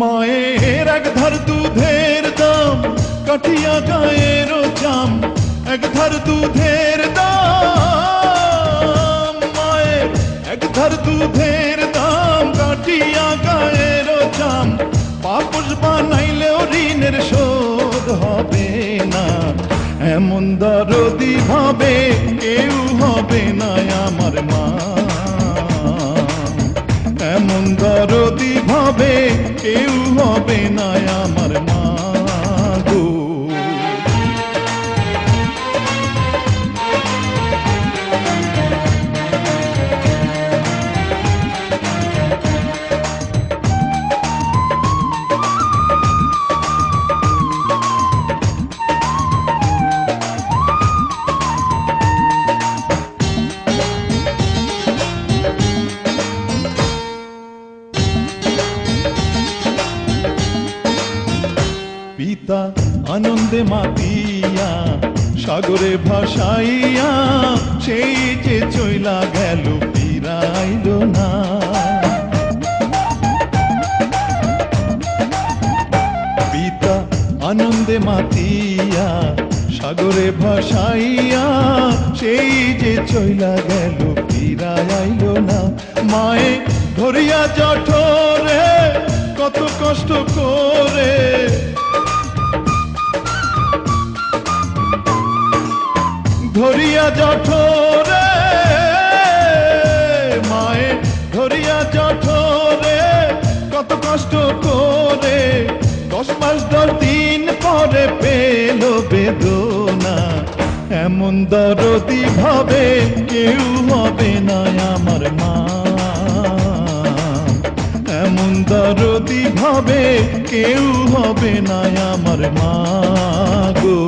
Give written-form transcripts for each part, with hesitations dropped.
মায়ের এক ধার দুধের দাম কাঠিয়া গায়ের চাম, এক ধার দুধের দাম, মায়ের এক ধার দুধের দাম কাঠিয়া গায়ের চাম, পাপস বানাইলেও ঋণের শোধ হবে না, এমন দরদি ভাবে কেউ হবে না আমার মা, এমন দরদি ভাবে কেউ হবে না আমার মা গো। পিতা আনন্দে মাতিয়া সাগরে ভাসাইয়া, সেই যে চইলা গেল ফিরাইল না, পিতা আনন্দে মাতিয়া সাগরে ভাসাইয়া, সেই যে চইলা গেল ফিরাইল না, মায়ে ধরিয়া জঠরে কত কষ্ট করে, ধরিয়া জঠরে, মায়ে ধরিয়া জঠরে কত কষ্ট করে, 10 মাস 10 দিন পরে পেল বেদনা, এমন দরদি ভাবে কেউ হবে না আমার মা, এমন দরদি ভাবে কেউ হবে না আমার মা গো।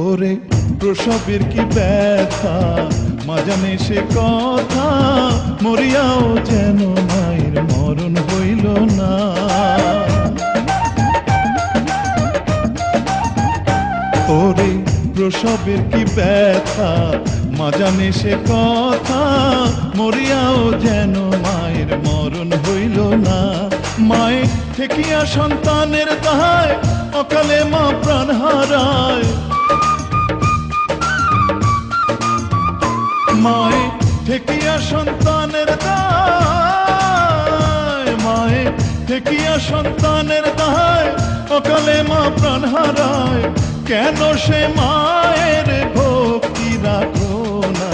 ওরে প্রসবের কি ব্যথা মা জানে সে কথা, মরিয়াও যেন মায়ের মরণ হইল না, ওরে প্রসবের কি ব্যথা মা জানে সে কথা, মরিয়াও যেন মায়ের মরণ হইল না, মায়ের ঠেকিয়া সন্তানের দায় অকালে মা প্রাণ হারায়, মায়ে ঠেকিয়া সন্তানের দায়, মায়ে ঠেকিয়া সন্তানের দায় অকালে মা প্রাণ হারায়, কেন সে মায়ের ভক্তি রাখো না,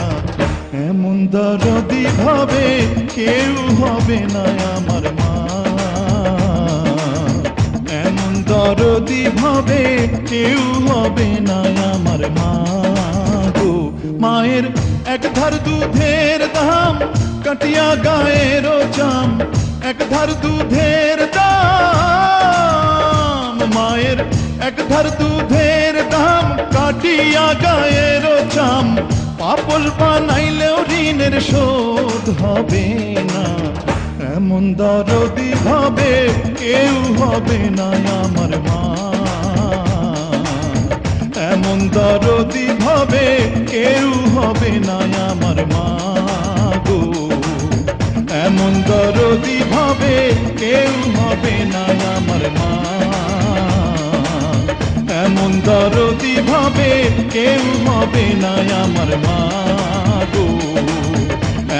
এমন দরদি ভাবে কেউ হবে না আমার মা, এমন দরদি ভাবে কেউ হবে না আমার মা গো। মায়ের এক ধার দুধের দাম কাটিয়া গায়ের চাম, এক ধার দুধের দাম, মায়ের এক ধার দুধের দাম কাটিয়া গায়ের চাম, পাপস বানাইলেও ঋণের শোধ হবে না, এমন দরদি ভাবে কেউ হবে না আমার মা, এমন দরদি ভাবে কেউ হবে না আমার মা গো, এমন দরদি ভাবে কেউ হবে না আমার মা, এমন দরদি ভাবে কেউ হবে না আমার মা গো,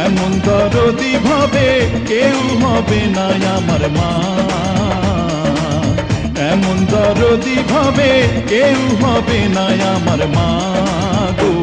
এমন দরদি ভাবে কেউ হবে না আমার মা, এমন দরদি ভাবে কেউ হবে না আমার মা গো।